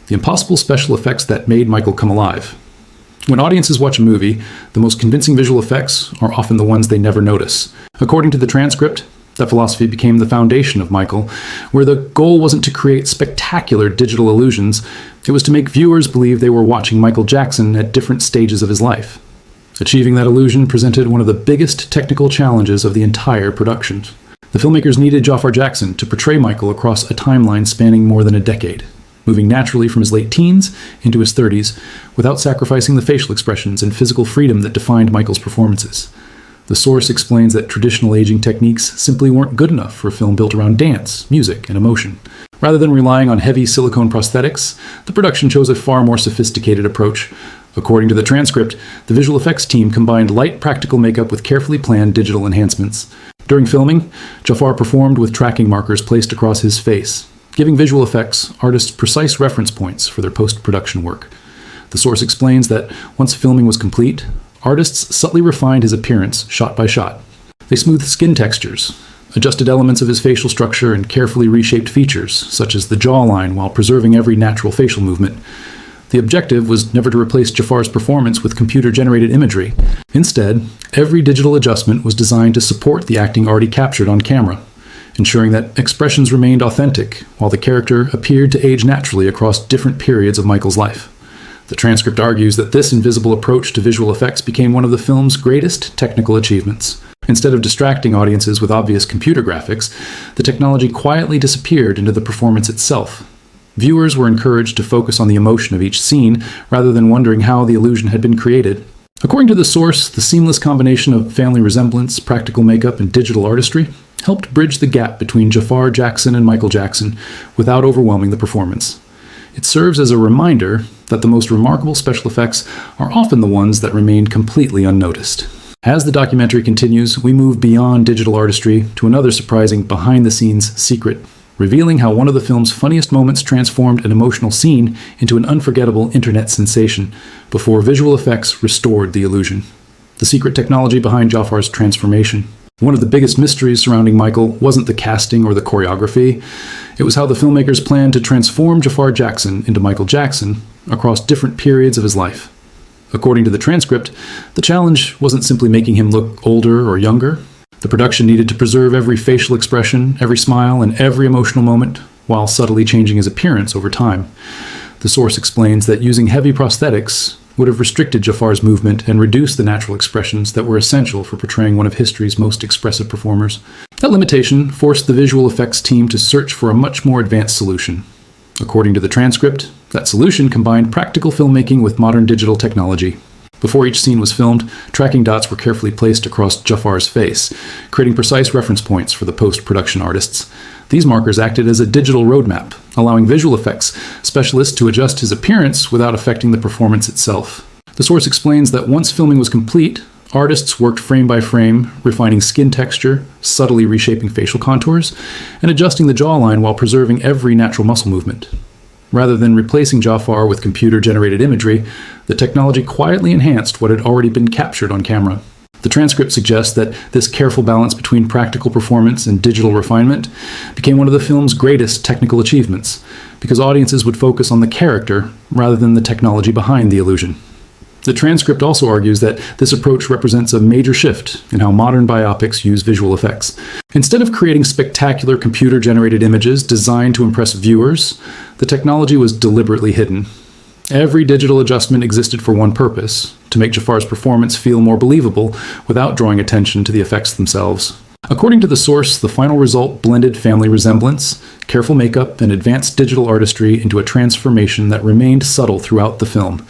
the impossible special effects that made Michael come alive. When audiences watch a movie, the most convincing visual effects are often the ones they never notice. According to the transcript, that philosophy became the foundation of Michael, where the goal wasn't to create spectacular digital illusions, it was to make viewers believe they were watching Michael Jackson at different stages of his life. Achieving that illusion presented one of the biggest technical challenges of the entire production. The filmmakers needed Jaafar Jackson to portray Michael across a timeline spanning more than a decade, moving naturally from his late teens into his 30s without sacrificing the facial expressions and physical freedom that defined Michael's performances. The source explains that traditional aging techniques simply weren't good enough for a film built around dance, music, and emotion. Rather than relying on heavy silicone prosthetics, the production chose a far more sophisticated approach. According to the transcript, the visual effects team combined light practical makeup with carefully planned digital enhancements. During filming, Jafar performed with tracking markers placed across his face, giving visual effects artists precise reference points for their post-production work. The source explains that once filming was complete, artists subtly refined his appearance shot by shot. They smoothed skin textures, adjusted elements of his facial structure, and carefully reshaped features, such as the jawline, while preserving every natural facial movement. The objective was never to replace Jafar's performance with computer-generated imagery. Instead, every digital adjustment was designed to support the acting already captured on camera, ensuring that expressions remained authentic, while the character appeared to age naturally across different periods of Michael's life. The transcript argues that this invisible approach to visual effects became one of the film's greatest technical achievements. Instead of distracting audiences with obvious computer graphics, the technology quietly disappeared into the performance itself. Viewers were encouraged to focus on the emotion of each scene, rather than wondering how the illusion had been created. According to the source, the seamless combination of family resemblance, practical makeup, and digital artistry helped bridge the gap between Jaafar Jackson and Michael Jackson without overwhelming the performance. It serves as a reminder that the most remarkable special effects are often the ones that remain completely unnoticed. As the documentary continues, we move beyond digital artistry to another surprising behind-the-scenes secret, revealing how one of the film's funniest moments transformed an emotional scene into an unforgettable internet sensation before visual effects restored the illusion. The secret technology behind Jafar's transformation. One of the biggest mysteries surrounding Michael wasn't the casting or the choreography. It was how the filmmakers planned to transform Jafar Jackson into Michael Jackson across different periods of his life. According to the transcript, the challenge wasn't simply making him look older or younger. The production needed to preserve every facial expression, every smile, and every emotional moment, while subtly changing his appearance over time. The source explains that using heavy prosthetics would have restricted Jafar's movement and reduced the natural expressions that were essential for portraying one of history's most expressive performers. That limitation forced the visual effects team to search for a much more advanced solution. According to the transcript, that solution combined practical filmmaking with modern digital technology. Before each scene was filmed, tracking dots were carefully placed across Jafar's face, creating precise reference points for the post-production artists. These markers acted as a digital roadmap, allowing visual effects specialists to adjust his appearance without affecting the performance itself. The source explains that once filming was complete, artists worked frame by frame, refining skin texture, subtly reshaping facial contours, and adjusting the jawline while preserving every natural muscle movement. Rather than replacing Jafar with computer-generated imagery, the technology quietly enhanced what had already been captured on camera. The transcript suggests that this careful balance between practical performance and digital refinement became one of the film's greatest technical achievements, because audiences would focus on the character rather than the technology behind the illusion. The transcript also argues that this approach represents a major shift in how modern biopics use visual effects. Instead of creating spectacular computer-generated images designed to impress viewers, the technology was deliberately hidden. Every digital adjustment existed for one purpose: to make Jafar's performance feel more believable without drawing attention to the effects themselves. According to the source, the final result blended family resemblance, careful makeup, and advanced digital artistry into a transformation that remained subtle throughout the film.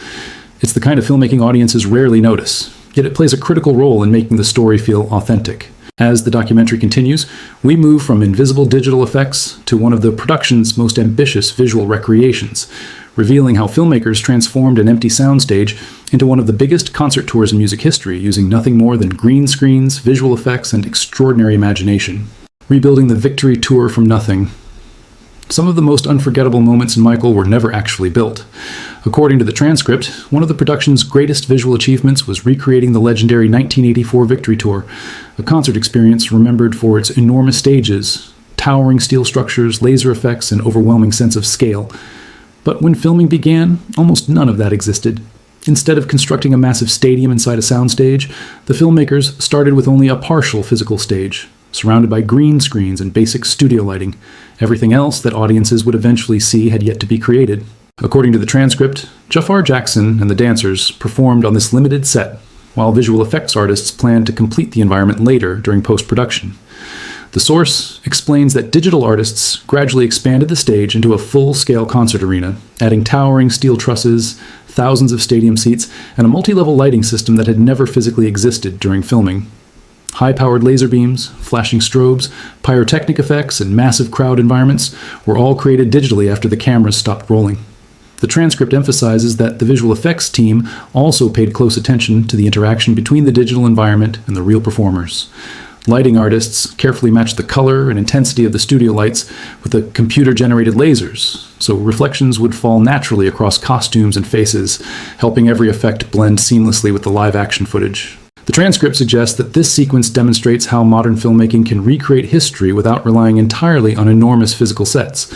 It's the kind of filmmaking audiences rarely notice, yet it plays a critical role in making the story feel authentic. As the documentary continues, we move from invisible digital effects to one of the production's most ambitious visual recreations, revealing how filmmakers transformed an empty soundstage into one of the biggest concert tours in music history, using nothing more than green screens, visual effects, and extraordinary imagination. Rebuilding the Victory Tour from nothing. Some of the most unforgettable moments in Michael were never actually built. According to the transcript, one of the production's greatest visual achievements was recreating the legendary 1984 Victory Tour, a concert experience remembered for its enormous stages, towering steel structures, laser effects, and overwhelming sense of scale. But when filming began, almost none of that existed. Instead of constructing a massive stadium inside a soundstage, the filmmakers started with only a partial physical stage, surrounded by green screens and basic studio lighting. Everything else that audiences would eventually see had yet to be created. According to the transcript, Jaafar Jackson and the dancers performed on this limited set, while visual effects artists planned to complete the environment later during post-production. The source explains that digital artists gradually expanded the stage into a full-scale concert arena, adding towering steel trusses, thousands of stadium seats, and a multi-level lighting system that had never physically existed during filming. High-powered laser beams, flashing strobes, pyrotechnic effects, and massive crowd environments were all created digitally after the cameras stopped rolling. The transcript emphasizes that the visual effects team also paid close attention to the interaction between the digital environment and the real performers. Lighting artists carefully matched the color and intensity of the studio lights with the computer-generated lasers, so reflections would fall naturally across costumes and faces, helping every effect blend seamlessly with the live-action footage. The transcript suggests that this sequence demonstrates how modern filmmaking can recreate history without relying entirely on enormous physical sets.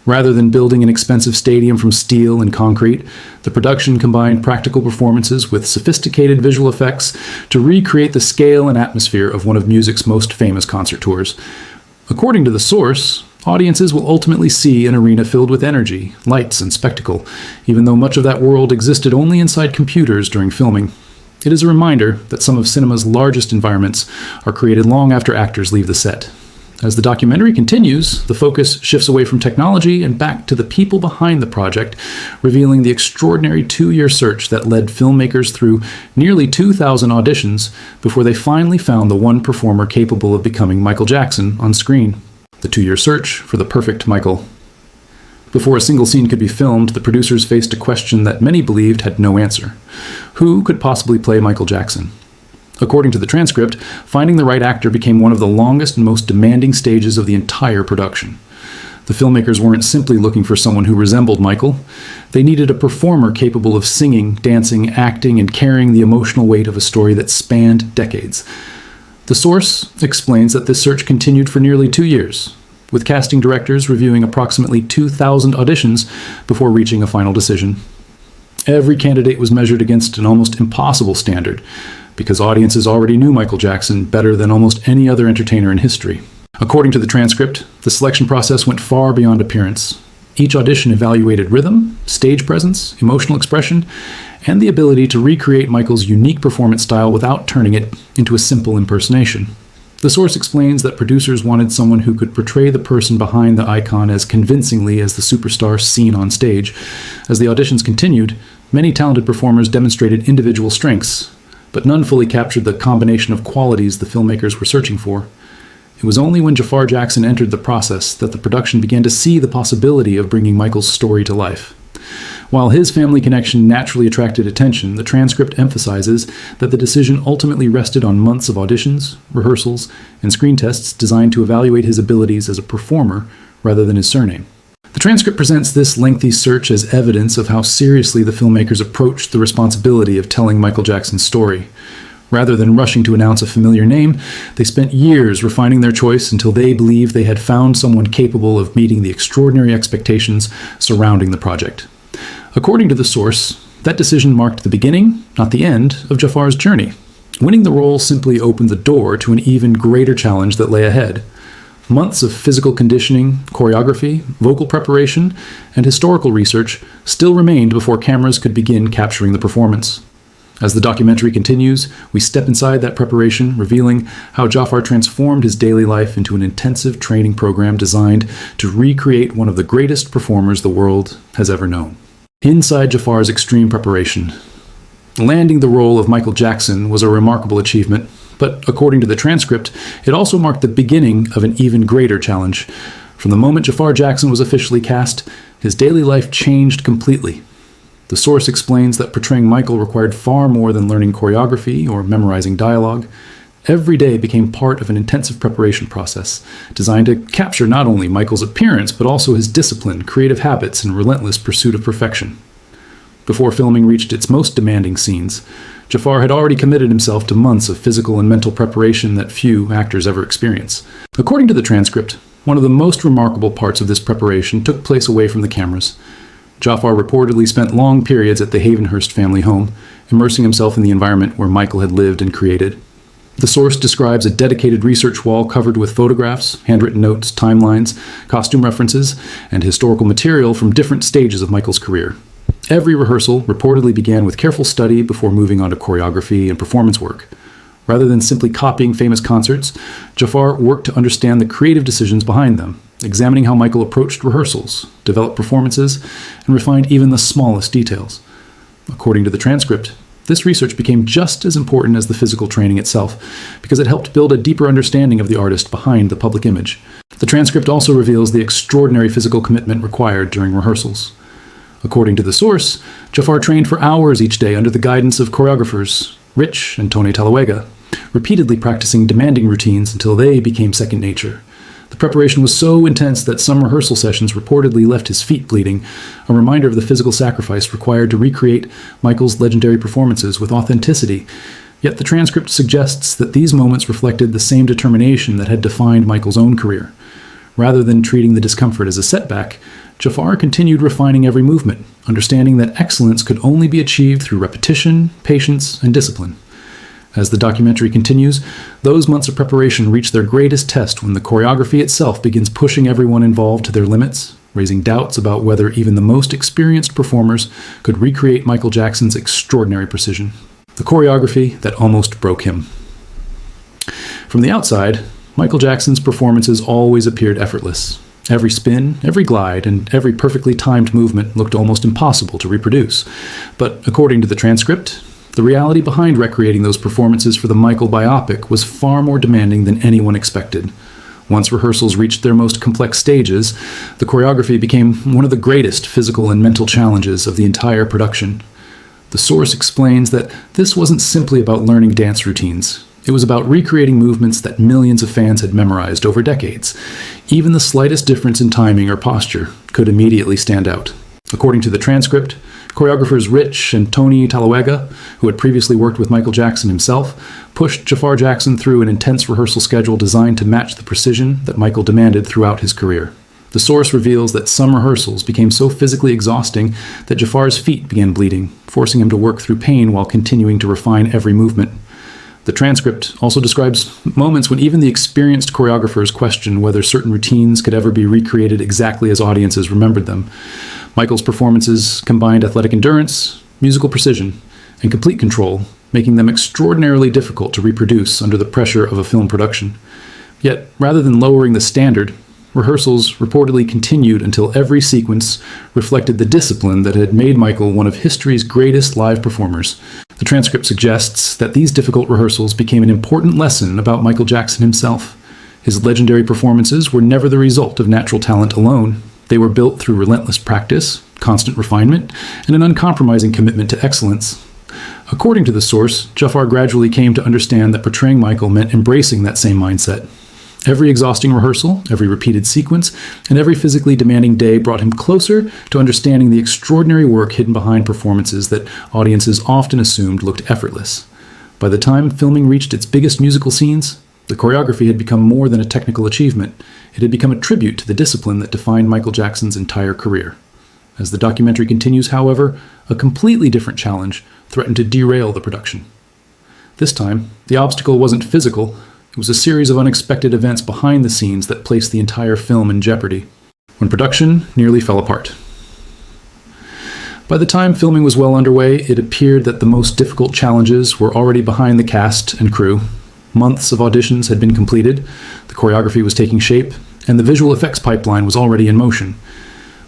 Rather than building an expensive stadium from steel and concrete, the production combined practical performances with sophisticated visual effects to recreate the scale and atmosphere of one of music's most famous concert tours. According to the source, audiences will ultimately see an arena filled with energy, lights, and spectacle, even though much of that world existed only inside computers during filming. It is a reminder that some of cinema's largest environments are created long after actors leave the set. As the documentary continues, the focus shifts away from technology and back to the people behind the project, revealing the extraordinary 2-year search that led filmmakers through nearly 2,000 auditions before they finally found the one performer capable of becoming Michael Jackson on screen. The 2-year search for the perfect Michael. Before a single scene could be filmed, the producers faced a question that many believed had no answer. Who could possibly play Michael Jackson? According to the transcript, finding the right actor became one of the longest and most demanding stages of the entire production. The filmmakers weren't simply looking for someone who resembled Michael. They needed a performer capable of singing, dancing, acting, and carrying the emotional weight of a story that spanned decades. The source explains that this search continued for nearly 2 years, with casting directors reviewing approximately 2,000 auditions before reaching a final decision. Every candidate was measured against an almost impossible standard, because audiences already knew Michael Jackson better than almost any other entertainer in history. According to the transcript, the selection process went far beyond appearance. Each audition evaluated rhythm, stage presence, emotional expression, and the ability to recreate Michael's unique performance style without turning it into a simple impersonation. The source explains that producers wanted someone who could portray the person behind the icon as convincingly as the superstar seen on stage. As the auditions continued, many talented performers demonstrated individual strengths, but none fully captured the combination of qualities the filmmakers were searching for. It was only when Jaafar Jackson entered the process that the production began to see the possibility of bringing Michael's story to life. While his family connection naturally attracted attention, the transcript emphasizes that the decision ultimately rested on months of auditions, rehearsals, and screen tests designed to evaluate his abilities as a performer rather than his surname. The transcript presents this lengthy search as evidence of how seriously the filmmakers approached the responsibility of telling Michael Jackson's story. Rather than rushing to announce a familiar name, they spent years refining their choice until they believed they had found someone capable of meeting the extraordinary expectations surrounding the project. According to the source, that decision marked the beginning, not the end, of Jafar's journey. Winning the role simply opened the door to an even greater challenge that lay ahead. Months of physical conditioning, choreography, vocal preparation, and historical research still remained before cameras could begin capturing the performance. As the documentary continues, we step inside that preparation, revealing how Jafar transformed his daily life into an intensive training program designed to recreate one of the greatest performers the world has ever known. Inside Jafar's extreme preparation, landing the role of Michael Jackson was a remarkable achievement, but according to the transcript, it also marked the beginning of an even greater challenge. From the moment Jaafar Jackson was officially cast, his daily life changed completely. The source explains that portraying Michael required far more than learning choreography or memorizing dialogue. Every day became part of an intensive preparation process, designed to capture not only Michael's appearance, but also his discipline, creative habits, and relentless pursuit of perfection. Before filming reached its most demanding scenes, Jafar had already committed himself to months of physical and mental preparation that few actors ever experience. According to the transcript, one of the most remarkable parts of this preparation took place away from the cameras. Jafar reportedly spent long periods at the Havenhurst family home, immersing himself in the environment where Michael had lived and created. The source describes a dedicated research wall covered with photographs, handwritten notes, timelines, costume references, and historical material from different stages of Michael's career. Every rehearsal reportedly began with careful study before moving on to choreography and performance work. Rather than simply copying famous concerts, Jafar worked to understand the creative decisions behind them, examining how Michael approached rehearsals, developed performances, and refined even the smallest details. According to the transcript, this research became just as important as the physical training itself, because it helped build a deeper understanding of the artist behind the public image. The transcript also reveals the extraordinary physical commitment required during rehearsals. According to the source, Jafar trained for hours each day under the guidance of choreographers Rich and Tony Talawega, repeatedly practicing demanding routines until they became second nature. The preparation was so intense that some rehearsal sessions reportedly left his feet bleeding, a reminder of the physical sacrifice required to recreate Michael's legendary performances with authenticity. Yet the transcript suggests that these moments reflected the same determination that had defined Michael's own career. Rather than treating the discomfort as a setback, Jafar continued refining every movement, understanding that excellence could only be achieved through repetition, patience, and discipline. As the documentary continues, those months of preparation reach their greatest test when the choreography itself begins pushing everyone involved to their limits, raising doubts about whether even the most experienced performers could recreate Michael Jackson's extraordinary precision. The choreography that almost broke him. From the outside, Michael Jackson's performances always appeared effortless. Every spin, every glide, and every perfectly timed movement looked almost impossible to reproduce. But according to the transcript, the reality behind recreating those performances for the Michael biopic was far more demanding than anyone expected. Once rehearsals reached their most complex stages, the choreography became one of the greatest physical and mental challenges of the entire production. The source explains that this wasn't simply about learning dance routines. It was about recreating movements that millions of fans had memorized over decades. Even the slightest difference in timing or posture could immediately stand out. According to the transcript, choreographers Rich and Tony Talawega, who had previously worked with Michael Jackson himself, pushed Jaafar Jackson through an intense rehearsal schedule designed to match the precision that Michael demanded throughout his career. The source reveals that some rehearsals became so physically exhausting that Jafar's feet began bleeding, forcing him to work through pain while continuing to refine every movement. The transcript also describes moments when even the experienced choreographers questioned whether certain routines could ever be recreated exactly as audiences remembered them. Michael's performances combined athletic endurance, musical precision, and complete control, making them extraordinarily difficult to reproduce under the pressure of a film production. Yet, rather than lowering the standard, rehearsals reportedly continued until every sequence reflected the discipline that had made Michael one of history's greatest live performers. The transcript suggests that these difficult rehearsals became an important lesson about Michael Jackson himself. His legendary performances were never the result of natural talent alone. They were built through relentless practice, constant refinement, and an uncompromising commitment to excellence. According to the source, Jafar gradually came to understand that portraying Michael meant embracing that same mindset. Every exhausting rehearsal, every repeated sequence, and every physically demanding day brought him closer to understanding the extraordinary work hidden behind performances that audiences often assumed looked effortless. By the time filming reached its biggest musical scenes, the choreography had become more than a technical achievement. It had become a tribute to the discipline that defined Michael Jackson's entire career. As the documentary continues, however, a completely different challenge threatened to derail the production. This time, the obstacle wasn't physical. It was a series of unexpected events behind the scenes that placed the entire film in jeopardy, when production nearly fell apart. By the time filming was well underway, it appeared that the most difficult challenges were already behind the cast and crew. Months of auditions had been completed, the choreography was taking shape, and the visual effects pipeline was already in motion.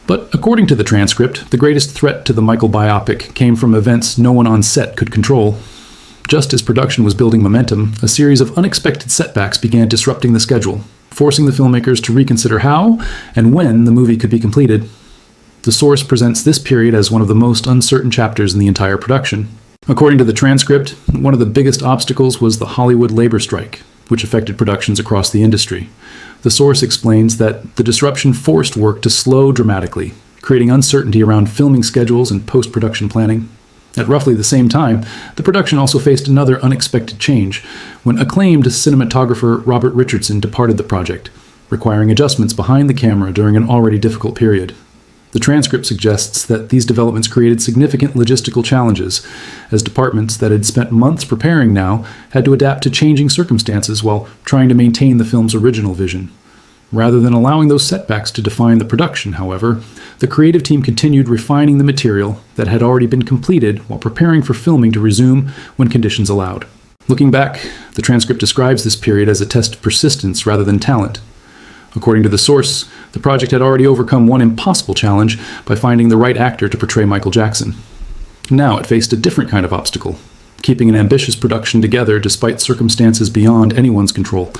But according to the transcript, the greatest threat to the Michael biopic came from events no one on set could control. Just as production was building momentum, a series of unexpected setbacks began disrupting the schedule, forcing the filmmakers to reconsider how and when the movie could be completed. The source presents this period as one of the most uncertain chapters in the entire production. According to the transcript, one of the biggest obstacles was the Hollywood labor strike, which affected productions across the industry. The source explains that the disruption forced work to slow dramatically, creating uncertainty around filming schedules and post-production planning. At roughly the same time, the production also faced another unexpected change when acclaimed cinematographer Robert Richardson departed the project, requiring adjustments behind the camera during an already difficult period. The The transcript suggests that these developments created significant logistical challenges, as departments that had spent months preparing now had to adapt to changing circumstances while trying to maintain the film's original vision. Rather than allowing those setbacks to define the production, however, the creative team continued refining the material that had already been completed while preparing for filming to resume when conditions allowed. Looking back, the transcript describes this period as a test of persistence rather than talent. According to the source, the project had already overcome one impossible challenge by finding the right actor to portray Michael Jackson. Now it faced a different kind of obstacle, keeping an ambitious production together despite circumstances beyond anyone's control.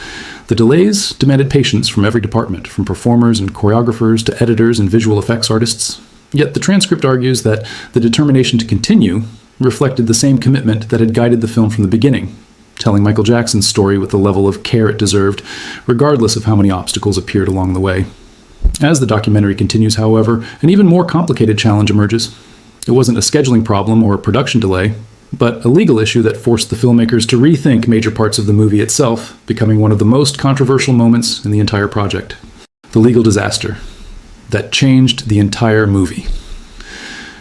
The delays demanded patience from every department, from performers and choreographers to editors and visual effects artists. Yet the transcript argues that the determination to continue reflected the same commitment that had guided the film from the beginning, telling Michael Jackson's story with the level of care it deserved, regardless of how many obstacles appeared along the way. As the documentary continues, however, an even more complicated challenge emerges. It wasn't a scheduling problem or a production delay, but a legal issue that forced the filmmakers to rethink major parts of the movie itself, becoming one of the most controversial moments in the entire project. The legal disaster that changed the entire movie.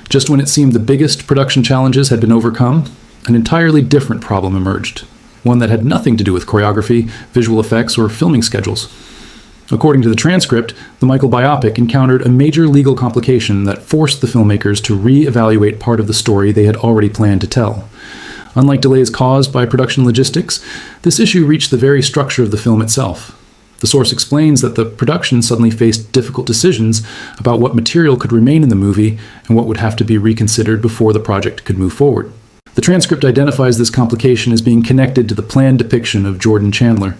Just when it seemed the biggest production challenges had been overcome, an entirely different problem emerged, one that had nothing to do with choreography, visual effects, or filming schedules. According to the transcript, the Michael biopic encountered a major legal complication that forced the filmmakers to re-evaluate part of the story they had already planned to tell. Unlike delays caused by production logistics, this issue reached the very structure of the film itself. The source explains that the production suddenly faced difficult decisions about what material could remain in the movie and what would have to be reconsidered before the project could move forward. The transcript identifies this complication as being connected to the planned depiction of Jordan Chandler.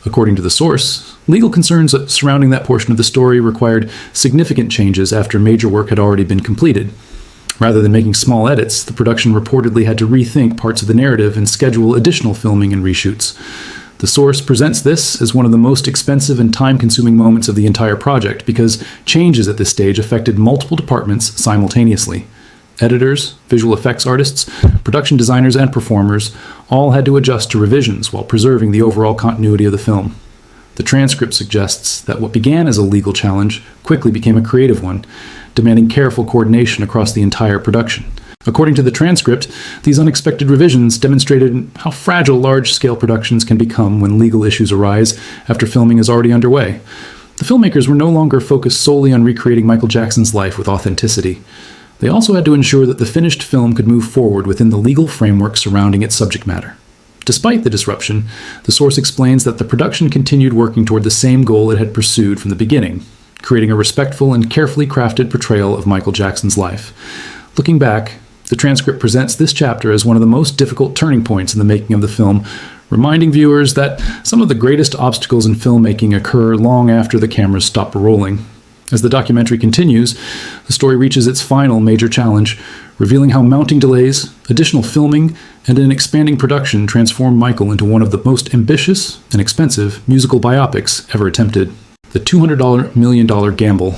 According to the source, legal concerns surrounding that portion of the story required significant changes after major work had already been completed. Rather than making small edits, the production reportedly had to rethink parts of the narrative and schedule additional filming and reshoots. The source presents this as one of the most expensive and time-consuming moments of the entire project because changes at this stage affected multiple departments simultaneously. Editors, visual effects artists, production designers, and performers all had to adjust to revisions while preserving the overall continuity of the film. The transcript suggests that what began as a legal challenge quickly became a creative one, demanding careful coordination across the entire production. According to the transcript, these unexpected revisions demonstrated how fragile large-scale productions can become when legal issues arise after filming is already underway. The filmmakers were no longer focused solely on recreating Michael Jackson's life with authenticity. They also had to ensure that the finished film could move forward within the legal framework surrounding its subject matter. Despite the disruption, the source explains that the production continued working toward the same goal it had pursued from the beginning, creating a respectful and carefully crafted portrayal of Michael Jackson's life. Looking back, the transcript presents this chapter as one of the most difficult turning points in the making of the film, reminding viewers that some of the greatest obstacles in filmmaking occur long after the cameras stop rolling. As the documentary continues, the story reaches its final major challenge, revealing how mounting delays, additional filming, and an expanding production transformed Michael into one of the most ambitious and expensive musical biopics ever attempted. The $200 million gamble.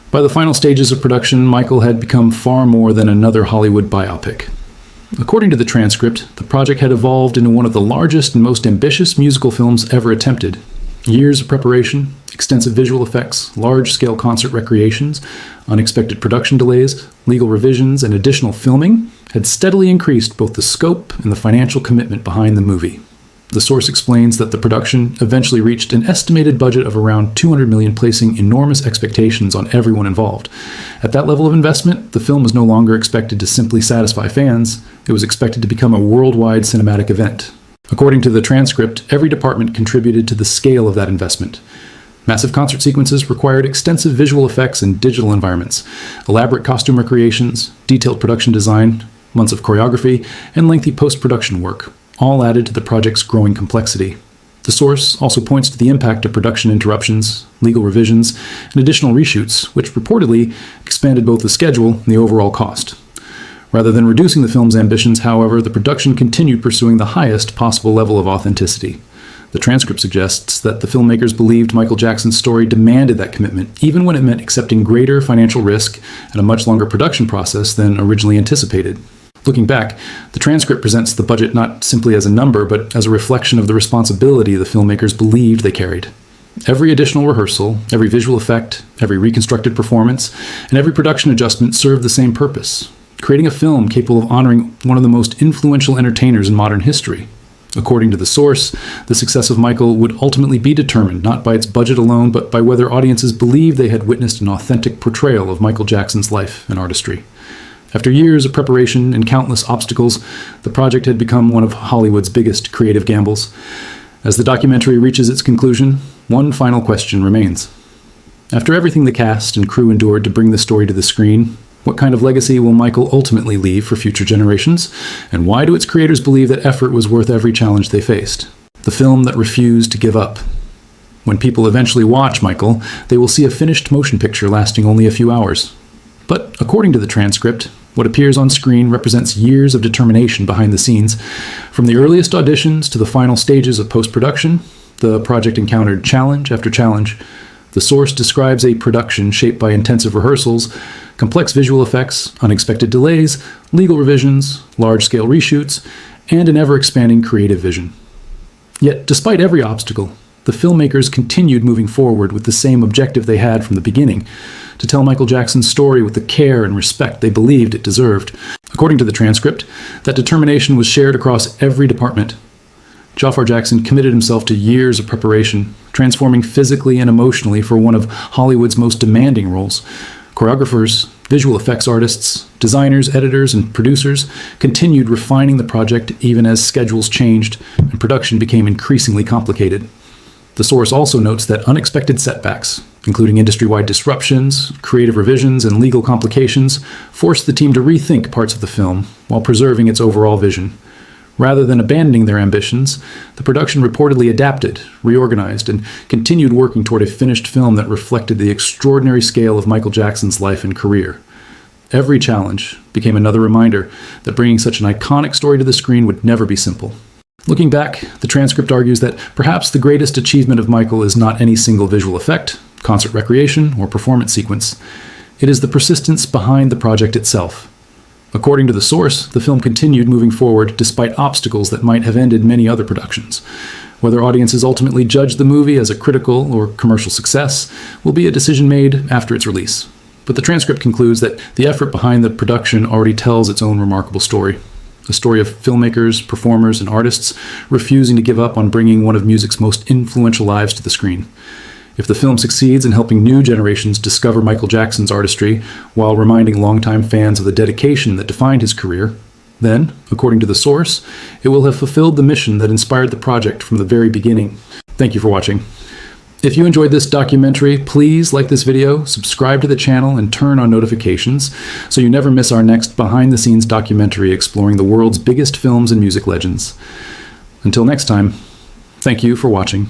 By the final stages of production, Michael had become far more than another Hollywood biopic. According to the transcript, the project had evolved into one of the largest and most ambitious musical films ever attempted. Years of preparation, extensive visual effects, large-scale concert recreations, unexpected production delays, legal revisions, and additional filming had steadily increased both the scope and the financial commitment behind the movie. The source explains that the production eventually reached an estimated budget of around $200 million, placing enormous expectations on everyone involved. At that level of investment, the film was no longer expected to simply satisfy fans. It was expected to become a worldwide cinematic event. According to the transcript, every department contributed to the scale of that investment. Massive concert sequences required extensive visual effects and digital environments, elaborate costume recreations, detailed production design, months of choreography, and lengthy post-production work, all added to the project's growing complexity. The source also points to the impact of production interruptions, legal revisions, and additional reshoots, which reportedly expanded both the schedule and the overall cost. Rather than reducing the film's ambitions, however, the production continued pursuing the highest possible level of authenticity. The transcript suggests that the filmmakers believed Michael Jackson's story demanded that commitment, even when it meant accepting greater financial risk and a much longer production process than originally anticipated. Looking back, the transcript presents the budget not simply as a number, but as a reflection of the responsibility the filmmakers believed they carried. Every additional rehearsal, every visual effect, every reconstructed performance, and every production adjustment served the same purpose: creating a film capable of honoring one of the most influential entertainers in modern history. According to the source, the success of Michael would ultimately be determined not by its budget alone, but by whether audiences believed they had witnessed an authentic portrayal of Michael Jackson's life and artistry. After years of preparation and countless obstacles, the project had become one of Hollywood's biggest creative gambles. As the documentary reaches its conclusion, one final question remains. After everything the cast and crew endured to bring the story to the screen, what kind of legacy will Michael ultimately leave for future generations? And why do its creators believe that effort was worth every challenge they faced? The film that refused to give up. When people eventually watch Michael, they will see a finished motion picture lasting only a few hours. But according to the transcript, what appears on screen represents years of determination behind the scenes. From the earliest auditions to the final stages of post-production, the project encountered challenge after challenge. The source describes a production shaped by intensive rehearsals, complex visual effects, unexpected delays, legal revisions, large-scale reshoots, and an ever-expanding creative vision. Yet, despite every obstacle, the filmmakers continued moving forward with the same objective they had from the beginning: to tell Michael Jackson's story with the care and respect they believed it deserved. According to the transcript, that determination was shared across every department. Jaafar Jackson committed himself to years of preparation, transforming physically and emotionally for one of Hollywood's most demanding roles. Choreographers, visual effects artists, designers, editors, and producers continued refining the project even as schedules changed and production became increasingly complicated. The source also notes that unexpected setbacks, including industry-wide disruptions, creative revisions, and legal complications, forced the team to rethink parts of the film while preserving its overall vision. Rather than abandoning their ambitions, the production reportedly adapted, reorganized, and continued working toward a finished film that reflected the extraordinary scale of Michael Jackson's life and career. Every challenge became another reminder that bringing such an iconic story to the screen would never be simple. Looking back, the transcript argues that perhaps the greatest achievement of Michael is not any single visual effect, concert recreation, or performance sequence. It is the persistence behind the project itself. According to the source, the film continued moving forward despite obstacles that might have ended many other productions. Whether audiences ultimately judge the movie as a critical or commercial success will be a decision made after its release. But the transcript concludes that the effort behind the production already tells its own remarkable story. A story of filmmakers, performers, and artists refusing to give up on bringing one of music's most influential lives to the screen. If the film succeeds in helping new generations discover Michael Jackson's artistry while reminding longtime fans of the dedication that defined his career, then, according to the source, it will have fulfilled the mission that inspired the project from the very beginning. Thank you for watching. If you enjoyed this documentary, please like this video, subscribe to the channel, and turn on notifications so you never miss our next behind-the-scenes documentary exploring the world's biggest films and music legends. Until next time, thank you for watching.